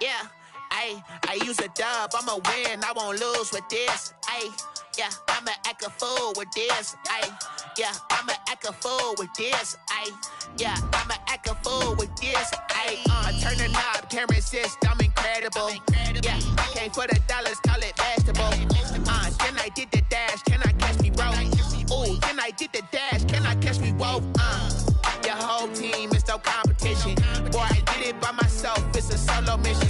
Yeah, I use a dub, I'ma win, I won't lose with this. Yeah, I'ma act a fool with this. Yeah, I'ma act a fool with this. Yeah, I'ma act a fool with this. I turn the knob, camera assist, I'm incredible. Yeah, I came for the dollars, call it vegetable. Then I did the dash, can I catch me, bro? Ooh, then I did the dash, can I catch me, whoa? Your whole team is no competition. Boy, I did it by myself, it's a solo mission.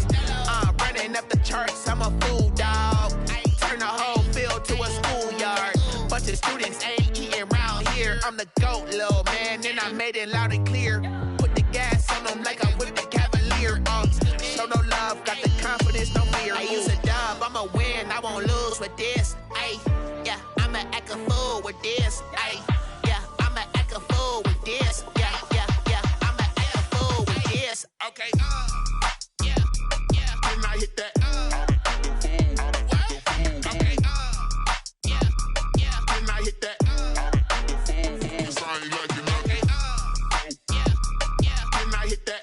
Running up the charts, I'm a fool, dog. Turn the whole field to a schoolyard. Bunch of students ain't eating round here. I'm the GOAT, little man, and I made it loud and clear. Put the gas on them like I'm with the Cavalier. Show no love, got the confidence, no fear. I use a dub, I'ma win, I won't lose with this. Yeah, I'ma act a fool with this. Yeah, I'ma act a fool with this. Yeah, I'ma act a fool with this. Okay, yeah, can I hit that? Okay, yeah, can I hit that? Cause I ain't like it, okay, yeah, can I hit that?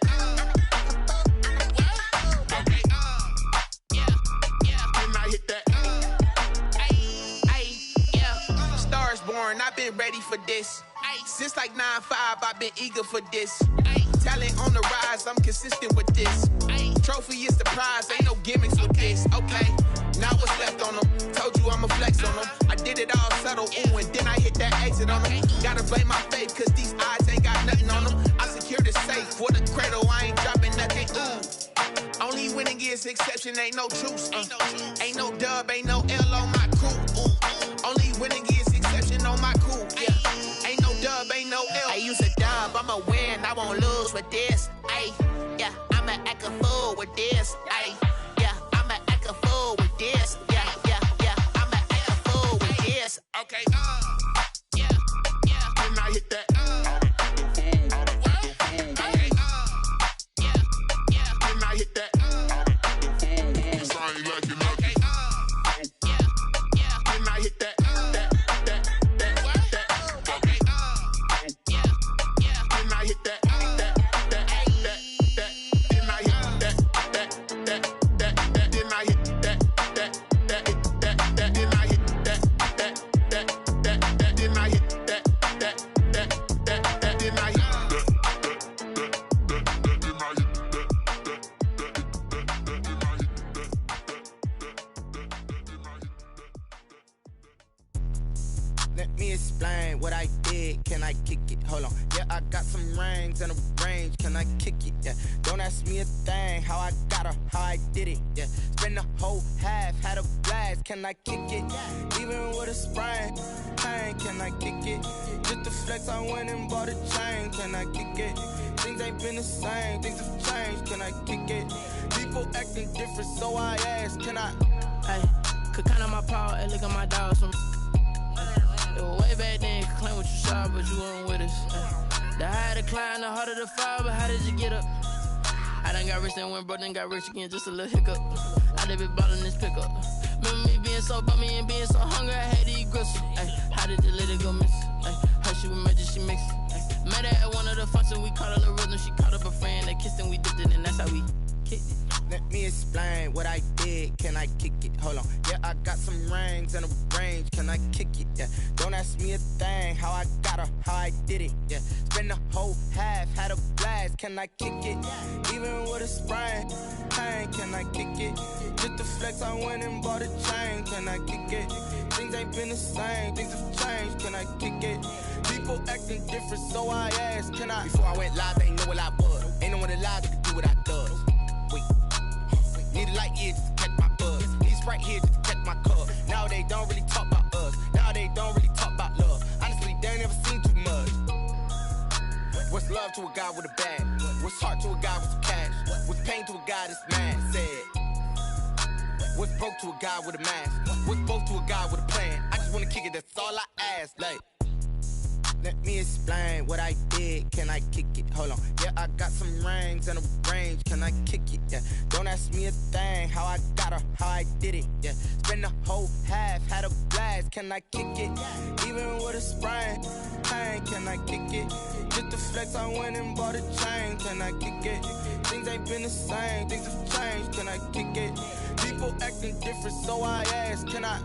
Okay, yeah, can I hit that? Yeah, Stars born, I've been ready for this. Since like 9-5, I've been eager for this. Talent on the rise, I'm consistent with this. Trophy is the prize, ain't no gimmicks with this. Okay, now what's left on them? Told you I'ma flex on them. I did it all subtle, ooh, and then I hit that exit on them. Gotta blame my faith, cause these odds ain't got nothing on them. I secure the safe for the cradle, I ain't dropping nothing, ooh. Only winning is exception, ain't no truce. Ain't no dub, ain't no L on my crew. Only winning is exception on my crew. Yeah, ain't no dub, ain't no L. I use a dub, I'ma win, I won't lose with this. Yeah, I'ma act a fool with this. Yeah, I'ma act a fool with this. Yeah, I'ma act a fool with this. Okay, yeah, can I hit that? Okay, yeah, can I hit that? Cause I ain't like it, okay, yeah, can I hit that? Okay, yeah, can I hit that? Let me explain what I did. Can I kick it? Hold on. Yeah, I got some rings and a range. Can I kick it? Yeah. Don't ask me a thing. How I got her, how I did it. Yeah. Spend the whole half, had a blast. Can I kick it? Even with a sprain. Pain, can I kick it? Just to flex, I went and bought a chain. Can I kick it? Things ain't been the same. Things have changed. Can I kick it? People acting different, so I ask. Can I? Hey, could count on my power and look at my dogs from. It was way back then, could claim what you saw, but you weren't with us. The higher the climb, the harder the fall, but how did you get up? I done got rich and went broke, then got rich again, just a little hiccup. I done been ballin' this pickup. Remember me being so bummy and being so hungry, I had to eat gristle. How did the lady go miss? Her she was magic, she mixed. Met her at one of the functions, we caught her the rhythm, she caught up a friend, they kissed and we dipped it, and that's how we kicked it. Let me explain what I did. Can I kick it? Hold on. Yeah, I got some rings and a range. Can I kick it? Yeah. Don't ask me a thing. How I got her, how I did it. Yeah. Spend the whole half, had a blast. Can I kick it? Even with a sprain. Pain, can I kick it? Just to flex, I went and bought a chain. Can I kick it? Things ain't been the same. Things have changed. Can I kick it? People acting different, so I asked. Can I? Before I went live, they ain't know what I was. Ain't no one alive that could do what I does. Need a light here just to catch my buzz. Need Sprite here just to catch my cup. Now they don't really talk about us. Now they don't really talk about love. Honestly, they ain't never seen too much. What's love to a guy with a bag? What's heart to a guy with some cash? What's pain to a guy that's mad? Said. What's broke to a guy with a mask? What's both to a guy with a plan? I just wanna kick it, that's all I ask. Like, let me explain what I did. Can I kick it? Hold on. Yeah, I got some rings and a range. Can I kick it? Yeah. Don't ask me a thing. How I got her, how I did it. Yeah. Spend the whole half, had a blast. Can I kick it? Even with a sprain. Pain, can I kick it? Just to flex, I went and bought a chain. Can I kick it? Things ain't been the same. Things have changed. Can I kick it? People acting different, so I ask, can I?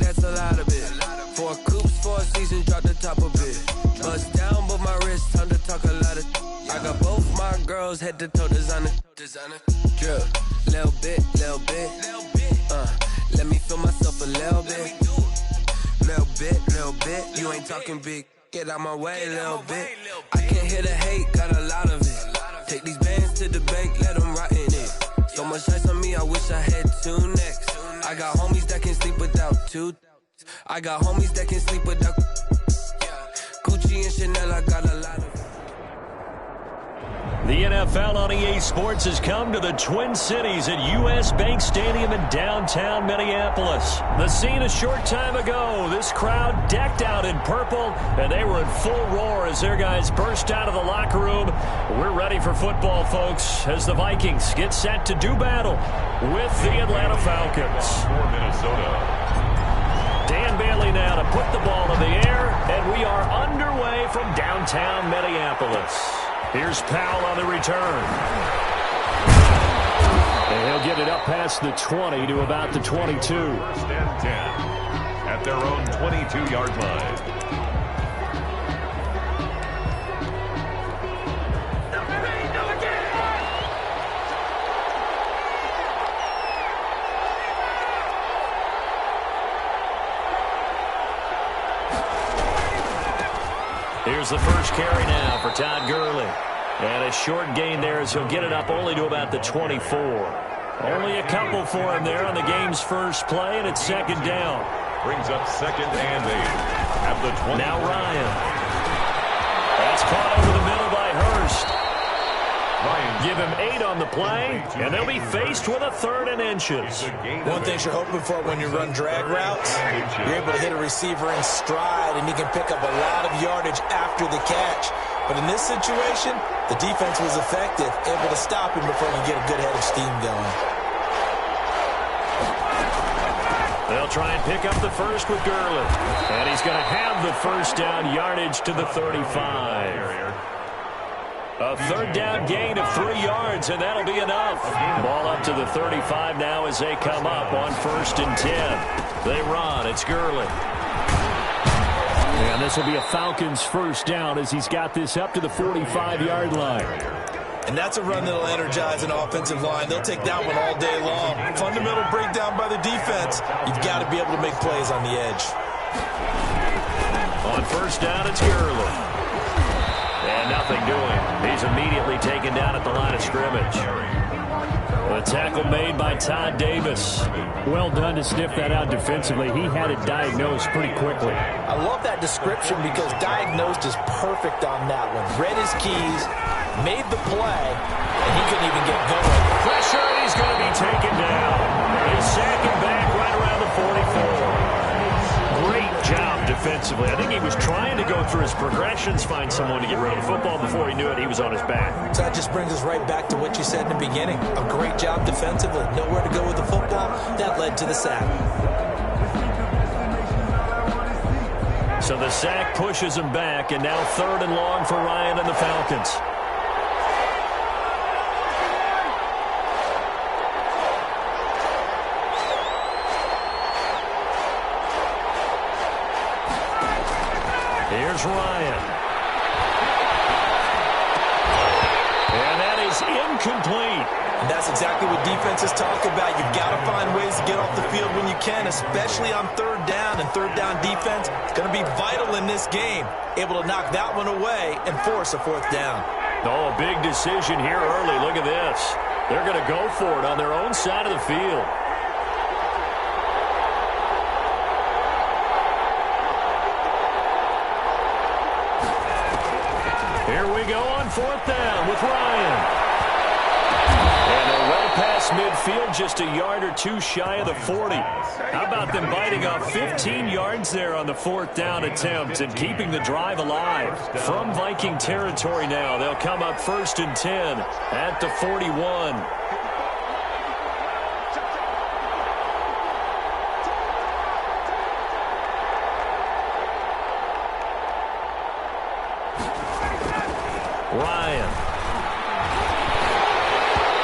That's a lot of it. 4 coops, 4 seasons, drop the top of it. Bust down, but my wrist, time to talk a lot of. I got both my girls head to toe designer. Drip, little bit. Let me feel myself a little bit. Little bit. You ain't talking big. Get out my way, little bit. I can't hear the hate, got a lot of it. Take these bands to the bank, let them rot in it. So much ice on me, I wish I had 2 necks. I got homies that can sleep without 2. I got homies that can sleep without Gucci and Chanel, I got a lot of. The NFL on EA Sports has come to the Twin Cities at U.S. Bank Stadium in downtown Minneapolis. The scene a short time ago, this crowd decked out in purple, and they were in full roar as their guys burst out of the locker room. We're ready for football, folks, as the Vikings get set to do battle with the Atlanta Falcons. For Minnesota. Dan Bailey now to put the ball in the air, and we are underway from downtown Minneapolis. Here's Powell on the return. And he'll get it up past the 20 to about the 22. 1st and 10 at their own 22-yard line. Here's the first carry now for Todd Gurley. And a short gain there as he'll get it up only to about the 24. Only a couple for him there on the game's first play, and it's 2nd down. Brings up 2nd and 8 at the 20. Now Ryan. That's caught over the middle by Hurst. Give him 8 on the play, and they'll be faced with a 3rd and inches. One thing you're hoping for when you run drag routes, you're able to hit a receiver in stride, and he can pick up a lot of yardage after the catch. But in this situation, the defense was effective, able to stop him before he can get a good head of steam going. They'll try and pick up the first with Gurley. And he's going to have the first down, yardage to the 35. A 3rd down gain of 3 yards, and that'll be enough. Ball up to the 35 now as they come up on 1st and 10. They run. It's Gurley. And this will be a Falcons first down as he's got this up to the 45-yard line. And that's a run that'll energize an offensive line. They'll take that one all day long. Fundamental breakdown by the defense. You've got to be able to make plays on the edge. On 1st down, it's Gurley. And nothing doing. He's immediately taken down at the line of scrimmage. The tackle made by Todd Davis. Well done to sniff that out defensively. He had it diagnosed pretty quickly. I love that description because diagnosed is perfect on that one. Read his keys, made the play, and he couldn't even get going. Pressure, he's going to be taken down. They sack him back right around the 44. Great job defensively. I think he was trying to go through his progressions, find someone to get rid of the football. Before he knew it, he was on his back. So that just brings us right back to what you said in the beginning. A great job defensively. Nowhere to go with the football. That led to the sack. So the sack pushes him back, and now 3rd and long for Ryan and the Falcons. Here's Ryan. And that is incomplete. And that's exactly what defenses talk about. You've got to find ways to get off the field when you can, especially on 3rd down. And 3rd down defense is going to be vital in this game. Able to knock that one away and force a 4th down. Oh, a big decision here early. Look at this. They're going to go for it on their own side of the field. Here we go on fourth down with Ryan. And they're well past midfield, just a yard or two shy of the 40. How about them biting off 15 yards there on the fourth down attempt and keeping the drive alive? From Viking territory now, they'll come up 1st and 10 at the 41. Ryan.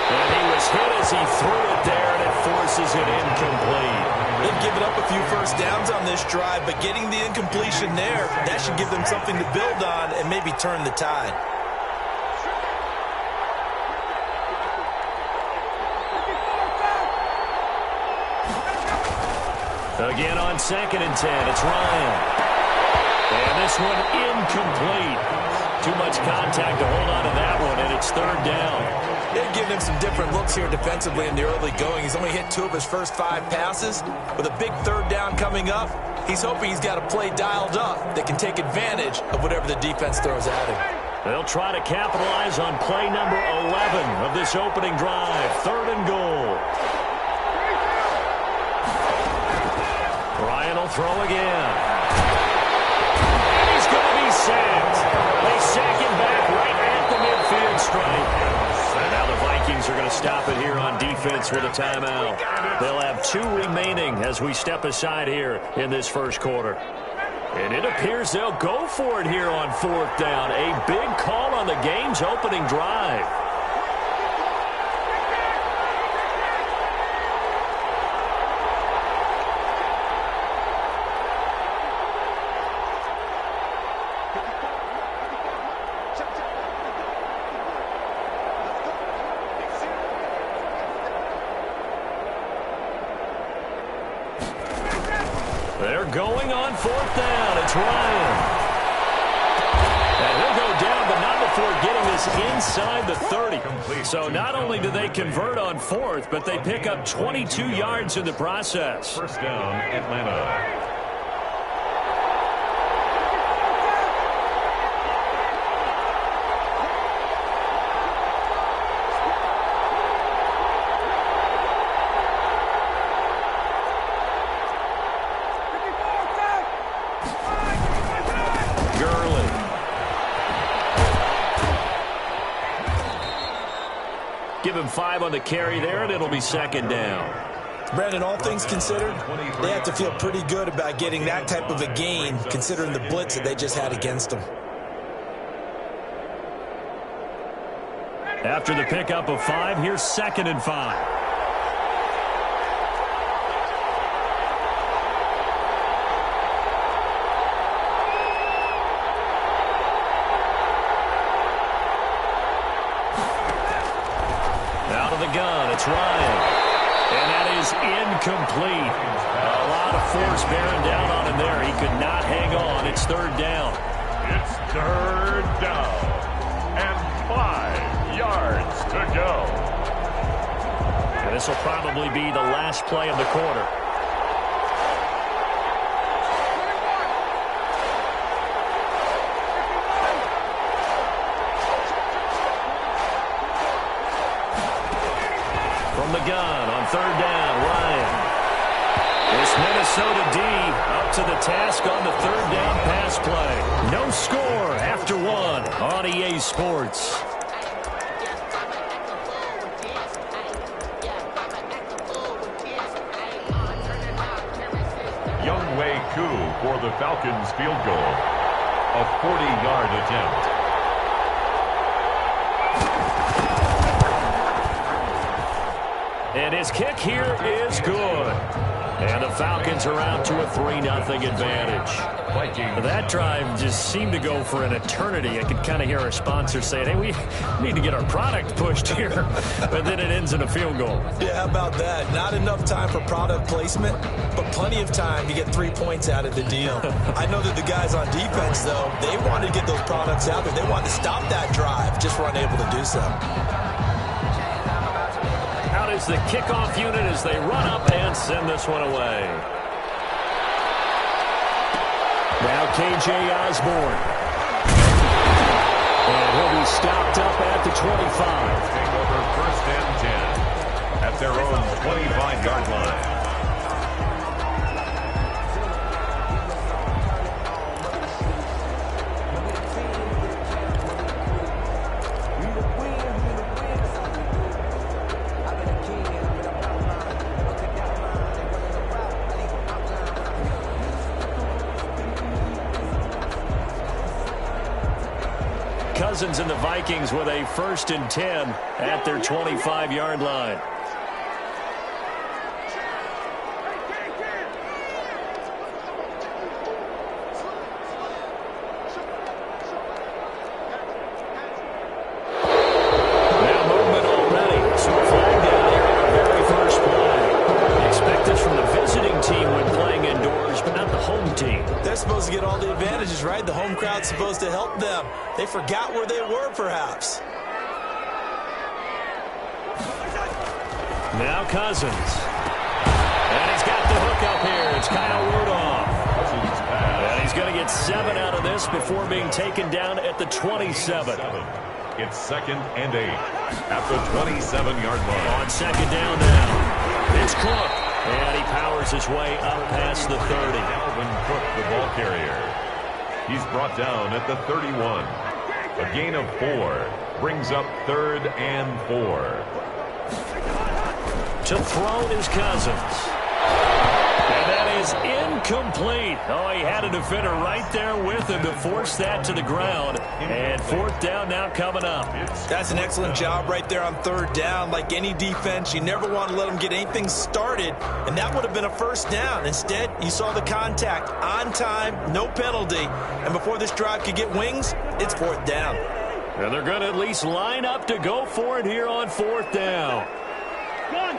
And he was hit as he threw it there, and it forces it incomplete. They've given up a few first downs on this drive, but getting the incompletion there, that should give them something to build on and maybe turn the tide. Again on 2nd and 10, it's Ryan. And this one incomplete. Too much contact to hold on to that one, and it's 3rd down. They've given him some different looks here defensively in the early going. He's only hit 2 of his first 5 passes. With a big 3rd down coming up, he's hoping he's got a play dialed up that can take advantage of whatever the defense throws at him. They'll try to capitalize on play number 11 of this opening drive. 3rd and goal. Ryan will throw again. And he's going to be sacked. They sack him back right at the midfield stripe. And now the Vikings are going to stop it here on defense with a timeout. They'll have 2 remaining as we step aside here in this first quarter. And it appears they'll go for it here on 4th down. A big call on the game's opening drive. They're going on 4th down. It's Ryan. And he'll go down, but not before getting this inside the 30. So not only do they convert on 4th, but they pick up 22 yards in the process. 1st down, Atlanta. Give him 5 on the carry there, and it'll be 2nd down. Brandon, all things considered, they have to feel pretty good about getting that type of a gain, considering the blitz that they just had against them. After the pickup of 5, here's 2nd and 5. Gun, it's Ryan. And that is incomplete. A lot of force bearing down on him there. He could not hang on. It's 3rd down. It's 3rd down. And 5 yards to go. And this will probably be the last play of the quarter. The gun on 3rd down, Ryan. This Minnesota D up to the task on the 3rd down pass play. No score after 1 on EA Sports. Younghoe Koo for the Falcons field goal. A 40-yard attempt. And his kick here is good. And the Falcons are out to a 3-0 advantage. That drive just seemed to go for an eternity. I could kind of hear our sponsors saying, hey, we need to get our product pushed here. But then it ends in a field goal. Yeah, how about that? Not enough time for product placement, but plenty of time to get 3 points out of the deal. I know that the guys on defense, though, they wanted to get those products out there. They wanted to stop that drive, just weren't able to do so. Out is the kickoff unit as they run up and send this one away. Now KJ Osborne. And he'll be stopped up at the 25. Take over 1st and 10 at their own 25-yard line. Cousins and the Vikings with a 1st and 10 at their 25-yard line. Now movement already. So a flag down here on our very first play. Expect this from the visiting team when playing indoors, but not the home team. They're supposed to get all the advantages, right? The home crowd's supposed to help them. They forgot where they were, perhaps. Now Cousins. And he's got the hook up here. It's Kyle Rudolph. And he's going to get 7 out of this before being taken down at the 27. It's 2nd and 8 at the 27-yard line. On 2nd down now. It's Cook. And he powers his way up past the 30. Alvin Cook, the ball carrier. He's brought down at the 31. A gain of 4 brings up 3rd and 4. To throw is Cousins. And that is incomplete. Oh, he had a defender right there with him to force that to the ground. And 4th down now coming up. That's an excellent job right there on 3rd down. Like any defense, you never want to let them get anything started. And that would have been a 1st down. Instead, you saw the contact on time, no penalty. And before this drive could get wings, it's 4th down. And they're going to at least line up to go for it here on 4th down. One.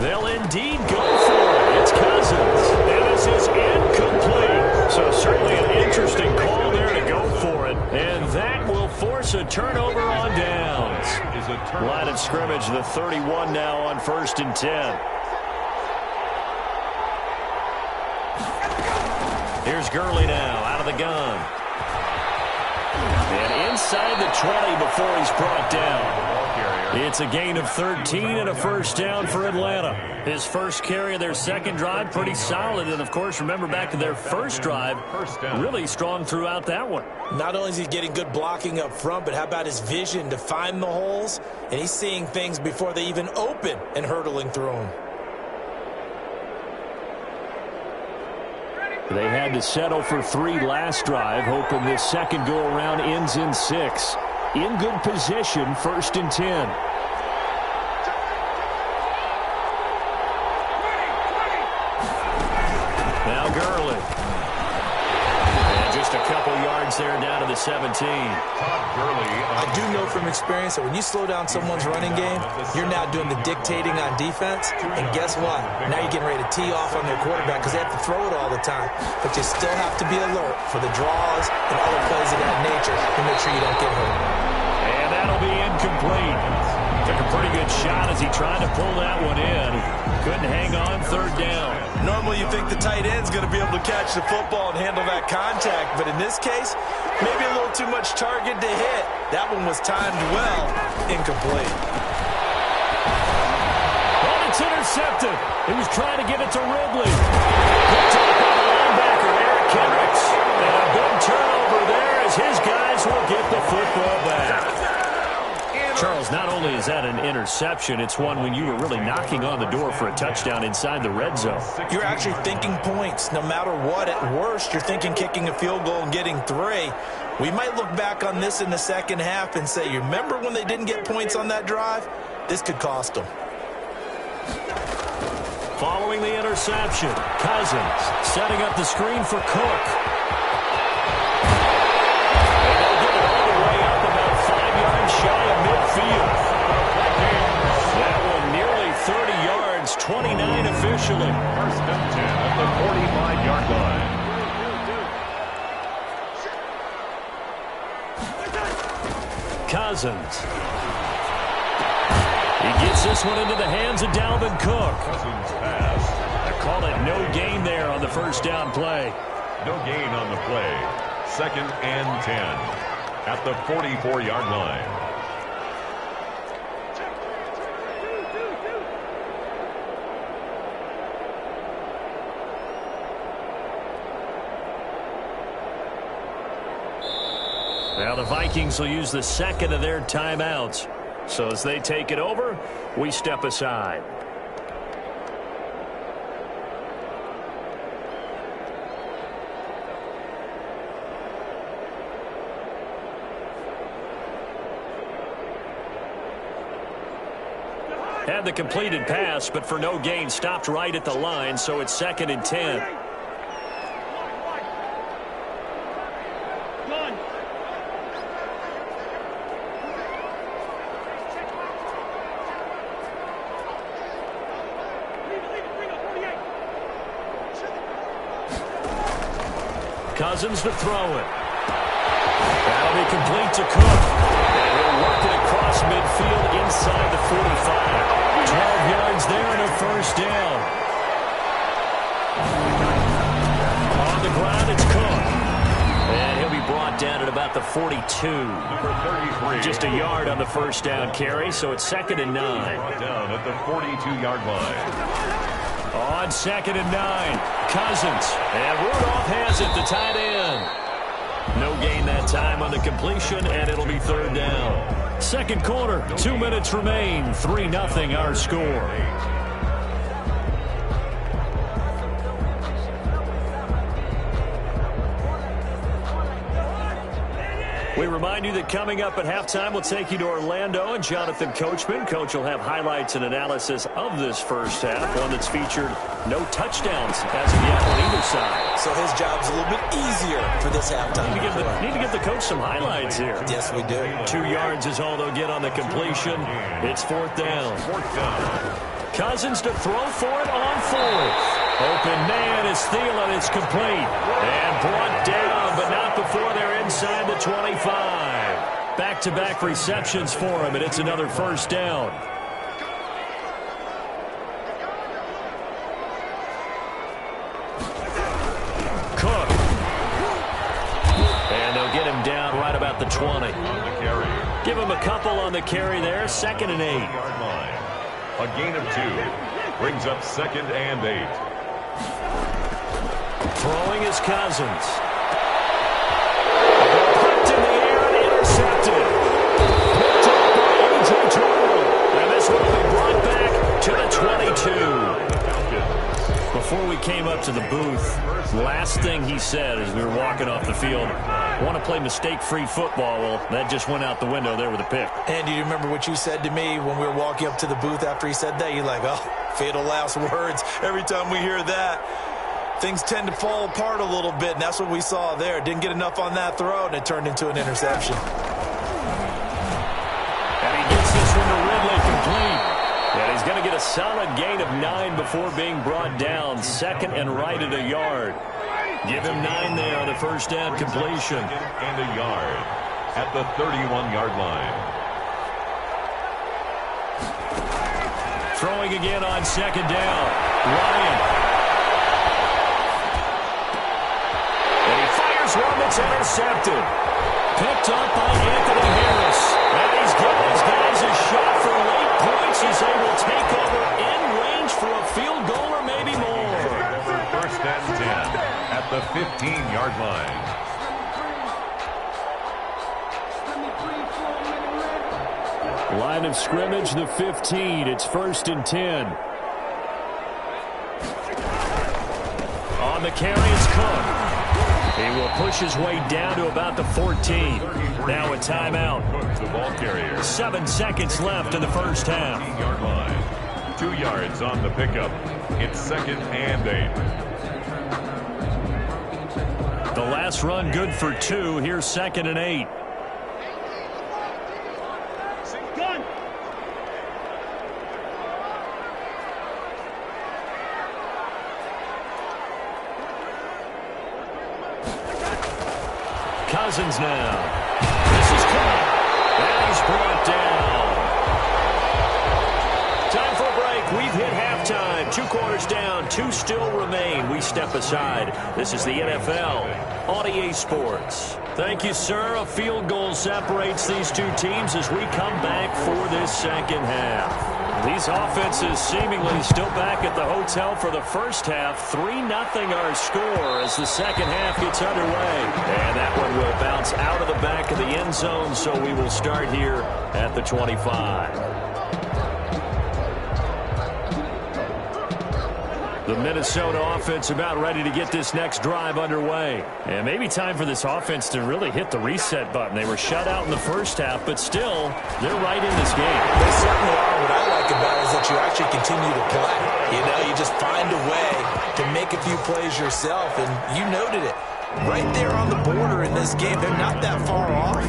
They'll indeed go for it. It's Cousins. And this is incomplete. So certainly an interesting call there to go for it. And that will force a turnover on downs. Line of scrimmage, the 31 now on 1st and 10. Here's Gurley now out of the gun. And inside the 20 before he's brought down. It's a gain of 13 and a 1st down for Atlanta. His first carry of their 2nd drive, pretty solid. And, of course, remember back to their 1st drive, really strong throughout that one. Not only is he getting good blocking up front, but how about his vision to find the holes? And he's seeing things before they even open and hurdling through them. They had to settle for 3 last drive, hoping this 2nd go-around ends in 6. In good position, 1st and 10. Now Gurley. And just a couple yards there down to the 17. I do know from experience that when you slow down someone's running game, you're now doing the dictating on defense. And guess what? Now you're getting ready to tee off on their quarterback because they have to throw it all the time. But you still have to be alert for the draws and other plays of that nature to make sure you don't get hurt. And that'll be incomplete. Took a pretty good shot as he tried to pull that one in. Couldn't hang on 3rd down. Normally you think the tight end's going to be able to catch the football and handle that contact. But in this case, maybe a little too much target to hit. That one was timed well. Incomplete. Well, it's intercepted. He was trying to get it to Ridley. Picked up by the linebacker, Eric Kendricks. And a big turnover there as his guys will get the football back. Charles, not only is that an interception, it's one when you were really knocking on the door for a touchdown inside the red zone. You're actually thinking points. No matter what, at worst, you're thinking kicking a field goal and getting 3. We might look back on this in the second half and say, you remember when they didn't get points on that drive? This could cost them. Following the interception, Cousins setting up the screen for Cook. And they'll get it all the way up about 5 yards shy of midfield. That one nearly 30 yards, 29 officially. First and 10 at the 45-yard line. Cousins. He gets this one into the hands of Dalvin Cook. Cousins pass. They call it no gain there on the first down play. No gain on the play. Second and 10 at the 44-yard line. Now the Vikings will use the second of their timeouts. So as they take it over, we step aside. Had the completed pass, but for no gain, stopped right at the line, so it's second and 10. Cousins to throw it. That'll be complete to Cook. And he'll work it across midfield inside the 45. 12 yards there and a first down. On the ground, it's Cook. And he'll be brought down at about the 42. Number 33. Just a yard on the first down carry, so it's second and 9. Brought down at the 42-yard line. On second and 9, Cousins. And Rudolph has it, the tight end. No gain that time on the completion, and it'll be third down. Second quarter, 2 minutes remain. 3-0 our score. We remind you that coming up at halftime, we'll take you to Orlando and Jonathan Coachman. Coach will have highlights and analysis of this first half, one that's featured no touchdowns as of yet on either side. So his job's a little bit easier for this halftime. Need to give the coach some highlights here. Yes, we do. 2 yards is all they'll get on the completion. It's fourth down. Cousins to throw for it on fourth. Open man is Thielen. It's complete. And brought down, but not before they're inside the 25. Back-to-back receptions for him, and it's another first down. Cook. And they'll get him down right about the 20. Give him a couple on the carry there. Second and 8. A gain of 2 brings up second and 8. Throwing is Cousins. Popped in the air and intercepted. Picked up by A.J. Terrell. And this one will be brought back to the 22. Before we came up to the booth, last thing he said as we were walking off the field, I want to play mistake-free football. Well, that just went out the window there with a pick. And do you remember what you said to me when we were walking up to the booth after he said that? You're like, oh, fatal last words. Every time we hear that, things tend to fall apart a little bit, and that's what we saw there. Didn't get enough on that throw, and it turned into an interception. And he gets this one to Ridley complete. And he's going to get a solid gain of 9 before being brought down. Second and right at a yard. Give him 9 there on the first down completion. And a yard at the 31-yard line. Throwing again on second down. Ryan. And he fires one that's intercepted. Picked up by Anthony Harris. And he's giving his guys a shot for late points as they will take over in range for a field goal or maybe more. First and 10 at the 15-yard line. Line of scrimmage, the 15. It's 1st and 10. On the carry, it's Cook. He will push his way down to about the 14. Now a timeout. The ball carrier. 7 seconds left in the first half. 15-yard line. 2 yards on the pickup. It's 2nd and 8. The last run good for 2. Here's 2nd and 8. Cousins now. This is caught. And he's brought down. Time for a break. We've hit halftime. 2 quarters down. 2 still remain. We step aside. This is the NFL on EA Sports. Thank you, sir. A field goal separates these two teams as we come back for this second half. These offenses seemingly still back at the hotel for the first half. 3-0 our score as the second half gets underway. And that one will bounce out of the back of the end zone, so we will start here at the 25. The Minnesota offense about ready to get this next drive underway. And maybe time for this offense to really hit the reset button. They were shut out in the first half, but still, they're right in this game. They certainly are. What I like about it is that you actually continue to play. You know, you just find a way to make a few plays yourself, and you noted it. Right there on the border in this game, they're not that far off.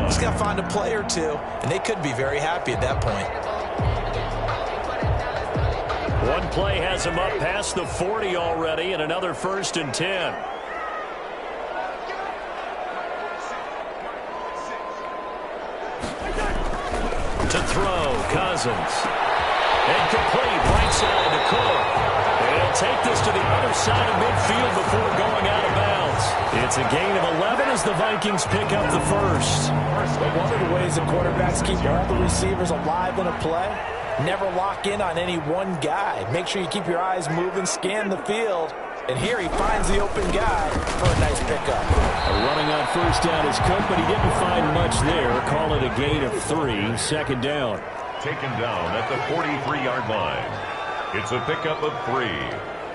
Just got to find a play or two, and they could be very happy at that point. One play has him up past the 40 already, and another 1st and 10. To throw, Cousins. Incomplete, right side to Cook. And he'll take this to the other side of midfield before going out of bounds. It's a gain of 11 as the Vikings pick up the first. But one of the ways the quarterbacks keep all the receivers alive in a play, never lock in on any one guy. Make sure you keep your eyes moving, scan the field. And here he finds the open guy for a nice pickup. Running on first down is Cook, but he didn't find much there. Call it a gain of 3. Second down. Taken down at the 43-yard line. It's a pickup of 3.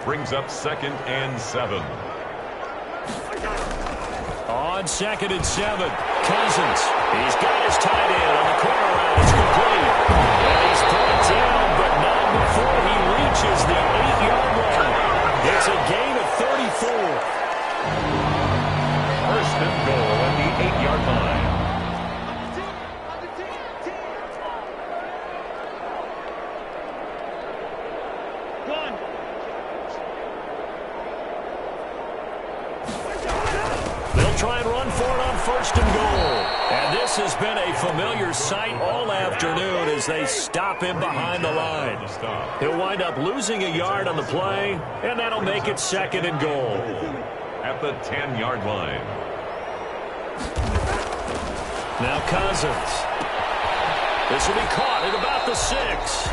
Brings up 2nd and 7. On 2nd and 7, Cousins. He's got his tight end on the corner route. It's complete. And he's brought down, but not before he reaches the 8-yard line. It's a gain of 34. 1st and goal at the 8-yard line. They'll try and run for it on 1st and goal. And this has been a familiar sight all afternoon as they stop him behind the line. He'll wind up losing a yard on the play, and that'll make it 2nd and goal. At the 10-yard line. Now Cousins. This will be caught at about the 6.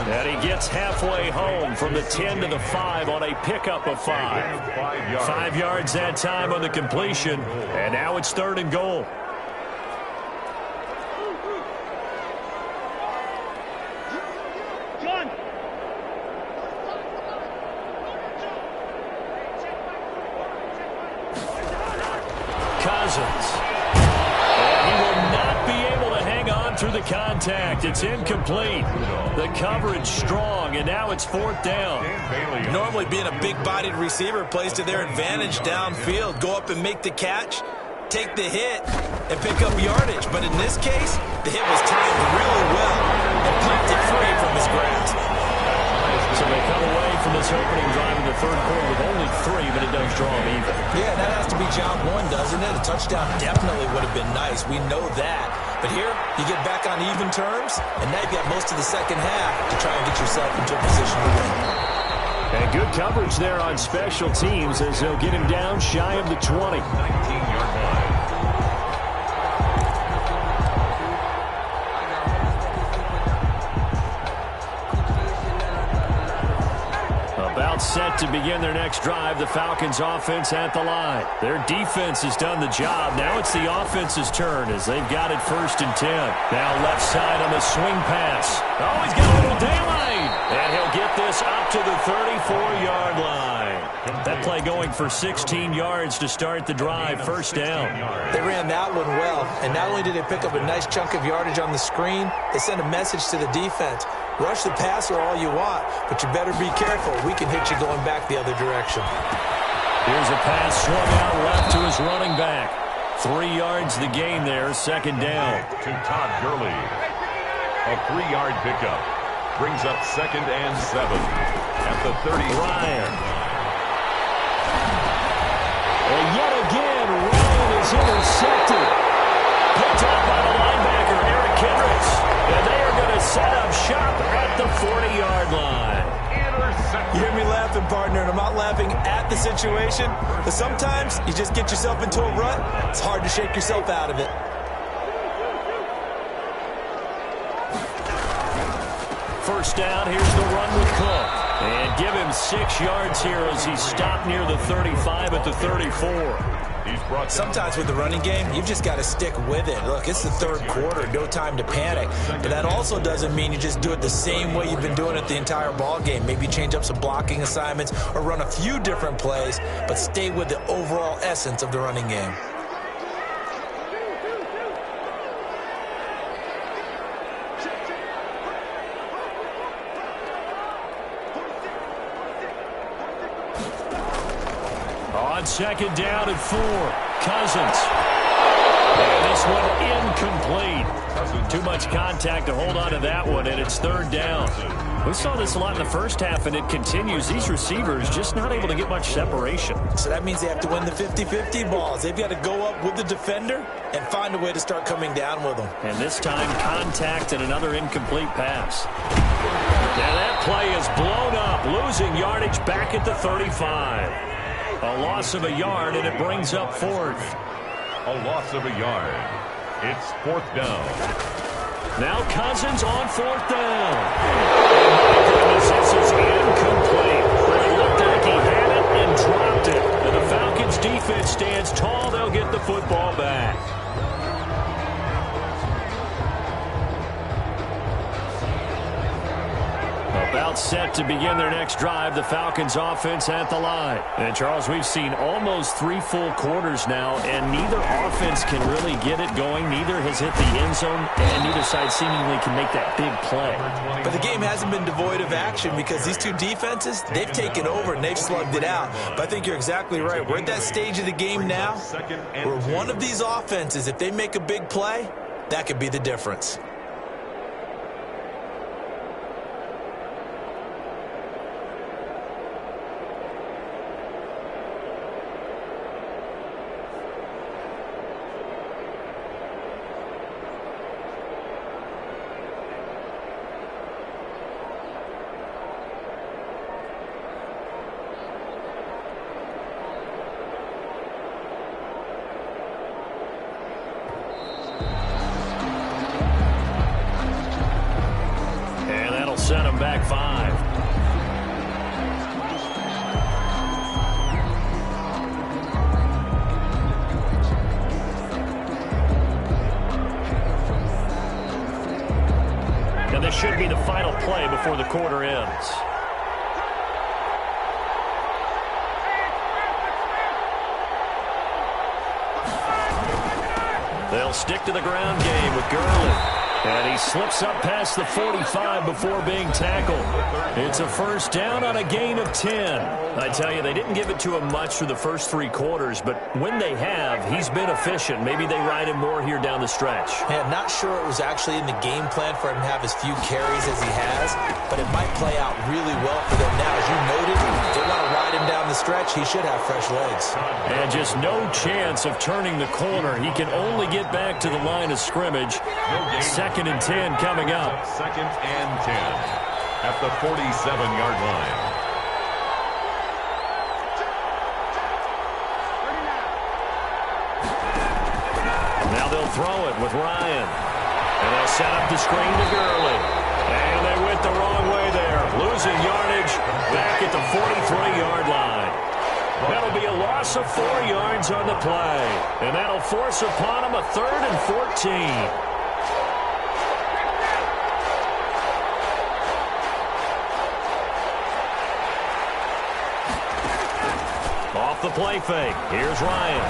And he gets halfway home from the 10 to the 5 on a pickup of 5. 5 yards that time on the completion. And now it's 3rd and goal. Cousins. And he will not be able to hang on through the contact. It's incomplete. The coverage strong, and now it's 4th down. Normally being a big-bodied receiver plays to their advantage downfield. Go up and make the catch, take the hit, and pick up yardage. But in this case, the hit was timed really well and popped it free from his grasp. So they come away from this opening drive in the 3rd quarter with only 3, but it does draw them even. Yeah, that has to be job 1, doesn't it? A touchdown definitely would have been nice. We know that. But here, you get back on even terms, and now you've got most of the second half to try and get yourself into a position to win. And good coverage there on special teams as they'll get him down shy of the 20. 19-yard line. About about set to begin their next drive. The Falcons offense at the line. Their defense has done the job. Now it's the offense's turn as they've got it 1st and 10. Now left side on the swing pass. Oh, he's got a little daylight. And he'll get this up to the 34-yard line. That play going for 16 yards to start the drive. 1st down. They ran that one well. And not only did they pick up a nice chunk of yardage on the screen, they sent a message to the defense. Rush the passer all you want, but you better be careful. We can hit you going back the other direction. Here's a pass swung out left to his running back. 3 yards the gain there, 2nd down. To Todd Gurley. A 3-yard pickup. Brings up 2nd and 7 at the 30. Ryan. And yet again, Ryan is intercepted. Picked up by the linebacker, Eric Kendricks. And they are going to set up shop at the 40-yard line. You hear me laughing, partner, and I'm not laughing at the situation, but sometimes you just get yourself into a rut. It's hard to shake yourself out of it. First down, here's the run with Cook. And give him 6 yards here as he's stopped near the 35 at the 34. Sometimes with the running game, you've just got to stick with it. Look, it's the 3rd quarter, no time to panic. But that also doesn't mean you just do it the same way you've been doing it the entire ball game. Maybe change up some blocking assignments or run a few different plays, but stay with the overall essence of the running game. On 2nd down and 4, Cousins. And this one incomplete. Too much contact to hold on to that one, and it's 3rd down. We saw this a lot in the first half, and it continues. These receivers just not able to get much separation. So that means they have to win the 50-50 balls. They've got to go up with the defender and find a way to start coming down with them. And this time, contact and another incomplete pass. And that play is blown up, losing yardage back at the 35. A loss of a yard, and it brings up 4th. A loss of a yard. It's 4th down. Now Cousins on 4th down. And my goodness, this is incomplete. But it looked like he had it and dropped it. And the Falcons defense stands tall. They'll get the football back. About set to begin their next drive, the Falcons offense at the line. And Charles, we've seen almost 3 full quarters now, and neither offense can really get it going. Neither has hit the end zone, and neither side seemingly can make that big play. But the game hasn't been devoid of action because these two defenses, they've taken over and they've slugged it out. But I think you're exactly right. We're at that stage of the game now where one of these offenses, if they make a big play, that could be the difference. Set him back 5. And this should be the final play before the quarter ends. They'll stick to the ground game with Gurley. And he slips up past the 45 before being tackled. It's a 1st down on a gain of 10. I tell you, they didn't give it to him much through the first 3 quarters, but when they have, he's been efficient. Maybe they ride him more here down the stretch. Yeah, not sure it was actually in the game plan for him to have as few carries as he has, but it might play out really well for them now. As you noted, if they want to ride him down the stretch, he should have fresh legs. And just no chance of turning the corner. He can only get back to the line of scrimmage. 2nd and 10 coming up. 2nd and 10 at the 47-yard line. Now they'll throw it with Ryan. And they'll set up the screen to Gurley. And they went the wrong way there. Losing yardage back at the 43-yard line. That'll be a loss of 4 yards on the play. And that'll force upon him a 3rd and 14. Off the play fake. Here's Ryan.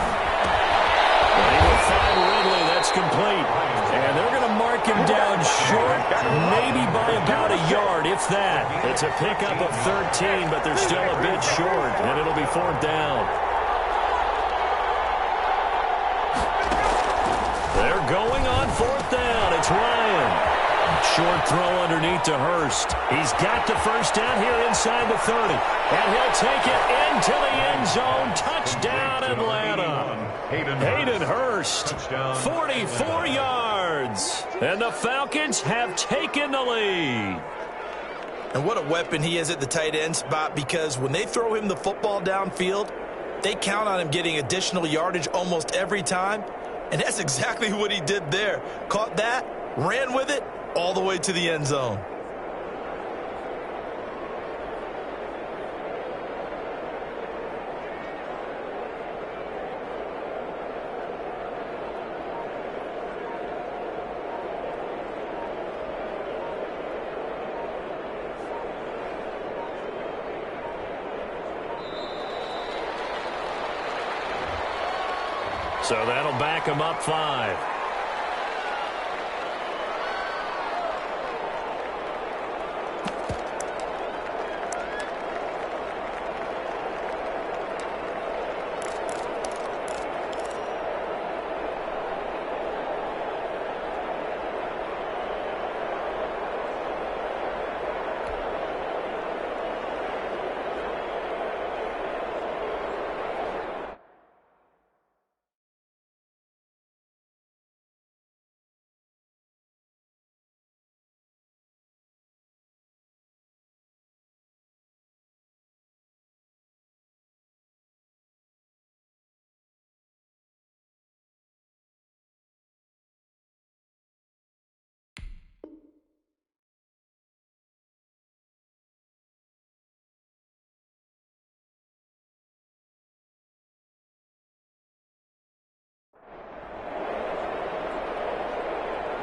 And he will find Ridley. That's complete. And they're going to mark him down short, maybe by about a yard, if that. It's a pickup of 13, but they're still a bit short, and it'll be 4th down. They're going on 4th down. It's Ryan. Short throw underneath to Hurst. He's got the first down here inside the 30. And he'll take it into the end zone. Touchdown, Atlanta. Hayden Hurst, 44 yards. And the Falcons have taken the lead. And what a weapon he is at the tight end spot, because when they throw him the football downfield, they count on him getting additional yardage almost every time. And that's exactly what he did there. Caught that, ran with it, all the way to the end zone. So that'll back him up 5.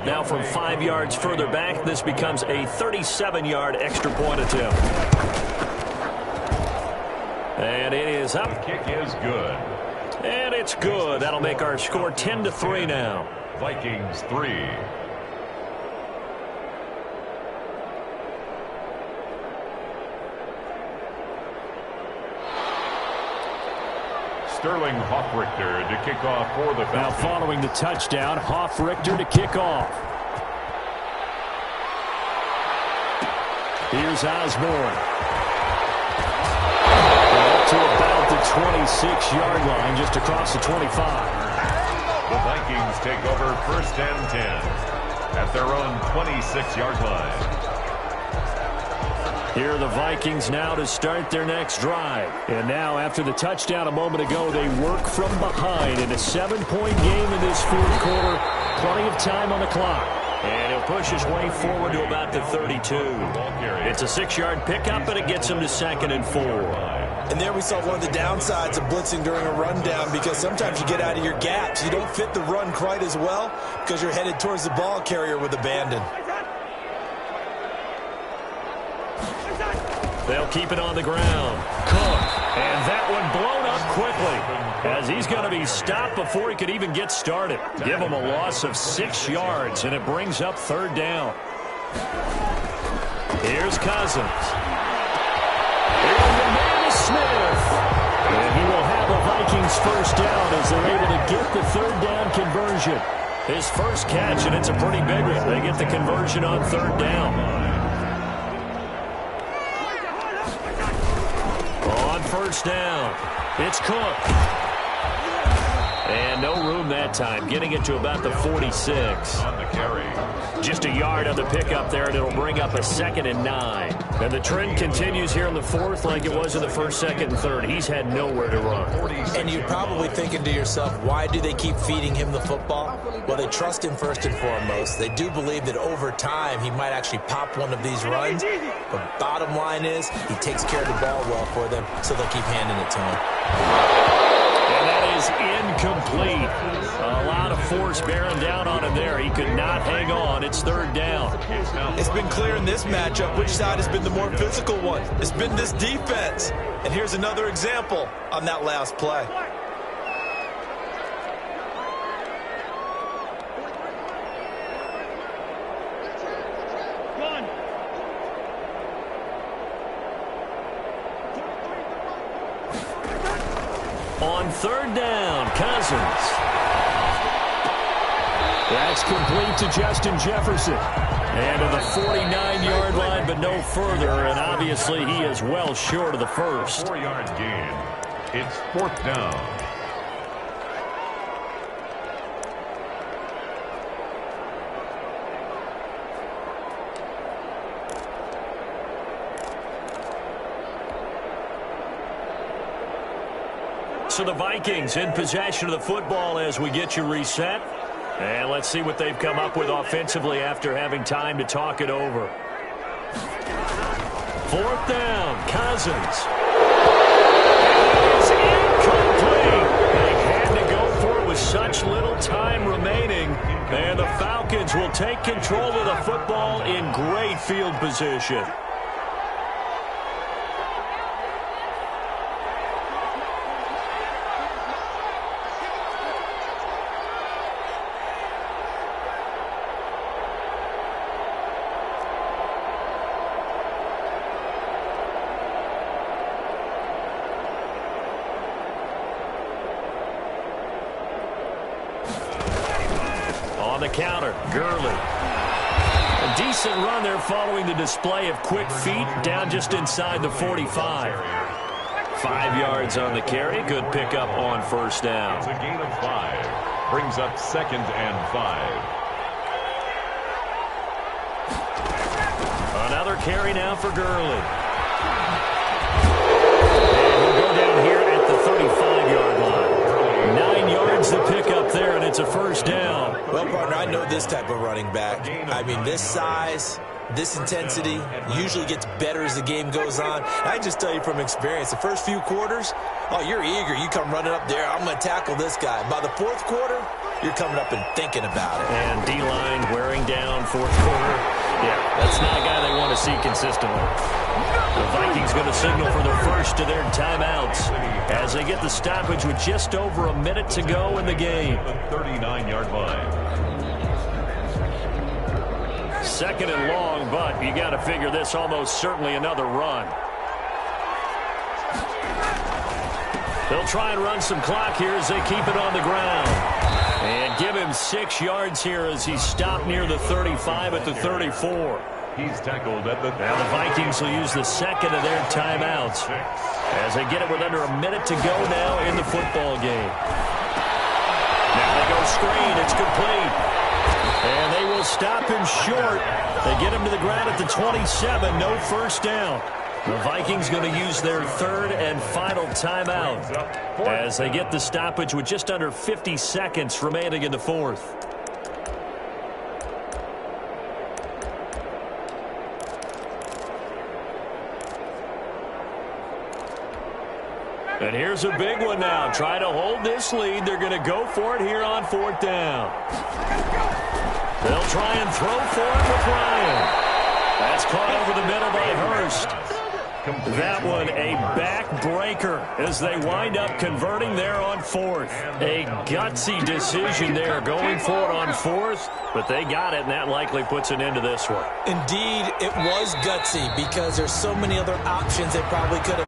Now from 5 yards further back, this becomes a 37-yard extra point attempt. And it is up. The kick is good. And it's good. That'll make our score 10-3 now. Vikings 3. Sterling Hoffrichter to kick off for the Falcons. Now following the touchdown, Hoffrichter to kick off. Here's Osborne. Up to about the 26-yard line, just across the 25. The Vikings take over 1st and 10 at their own 26-yard line. Here are the Vikings now to start their next drive. And now, after the touchdown a moment ago, they work from behind in a 7-point game in this 4th quarter. Plenty of time on the clock. And he'll push his way forward to about the 32. It's a 6-yard pickup, and it gets him to 2nd and 4. And there we saw one of the downsides of blitzing during a rundown, because sometimes you get out of your gaps. You don't fit the run quite as well because you're headed towards the ball carrier with abandon. They'll keep it on the ground. Cook. And that one blown up quickly, as he's going to be stopped before he could even get started. Give him a loss of 6 yards, and it brings up 3rd down. Here's Cousins. And the man is Smith. And he will have a Vikings first down as they're able to get the 3rd down conversion. His first catch, and it's a pretty big one. They get the conversion on 3rd down. On 1st down, it's Cook. And no room that time, getting it to about the 46. On the carry. Just a yard on the pickup there, and it'll bring up a 2nd and 9. And the trend continues here in the 4th like it was in the 1st, 2nd, and 3rd. He's had nowhere to run. And you're probably thinking to yourself, why do they keep feeding him the football? Well, they trust him first and foremost. They do believe that over time he might actually pop one of these runs. But bottom line is he takes care of the ball well for them, so they'll keep handing it to him. And that is incomplete. A lot of force bearing down on him there. He could not hang on. It's 3rd down. It's been clear in this matchup which side has been the more physical one. It's been this defense. And here's another example on that last play. On 3rd down, Cousins. That's complete to Justin Jefferson. And to the 49-yard line, but no further. And obviously, he is well short of the first. 4-yard gain. It's 4th down. So the Vikings in possession of the football as we get you reset. And let's see what they've come up with offensively after having time to talk it over. 4th down, Cousins. It's incomplete. They had to go for it with such little time remaining. And the Falcons will take control of the football in great field position. On the counter, Gurley. A decent run there following the display of quick feet down just inside the 45. 5 yards on the carry. Good pickup on 1st down. It's a gain of 5. Brings up 2nd and 5. Another carry now for Gurley. And he'll go down here at the 35-yard line. 9 yards to pick up there, and it's a 1st down. Well, partner, I know this type of running back. I mean, this size, this intensity usually gets better as the game goes on. I just tell you from experience, the first few quarters, oh, you're eager. You come running up there, I'm going to tackle this guy. By the 4th quarter, you're coming up and thinking about it. And D-line wearing down 4th quarter. Yeah, that's not a guy they want to see consistently. The Vikings going to signal for their first of their timeouts as they get the stoppage with just over a minute to go in the game. The 39-yard line. 2nd and long, but you got to figure this almost certainly another run. They'll try and run some clock here as they keep it on the ground. And give him 6 yards here as he's stopped near the 35 at the 34. He's tackled at the... Now the Vikings will use the 2nd of their timeouts as they get it with under a minute to go now in the football game. Now they go screen. It's complete. And they will stop him short. They get him to the ground at the 27. No 1st down. The Vikings going to use their 3rd and final timeout as they get the stoppage with just under 50 seconds remaining in the 4th. And here's a big one now. Try to hold this lead. They're going to go for it here on 4th down. They'll try and throw for it with Ryan. That's caught over the middle by Hurst. That one a backbreaker as they wind up converting there on 4th. A gutsy decision there going for it on 4th, but they got it, and that likely puts an end to this one. Indeed, it was gutsy because there's so many other options they probably could have.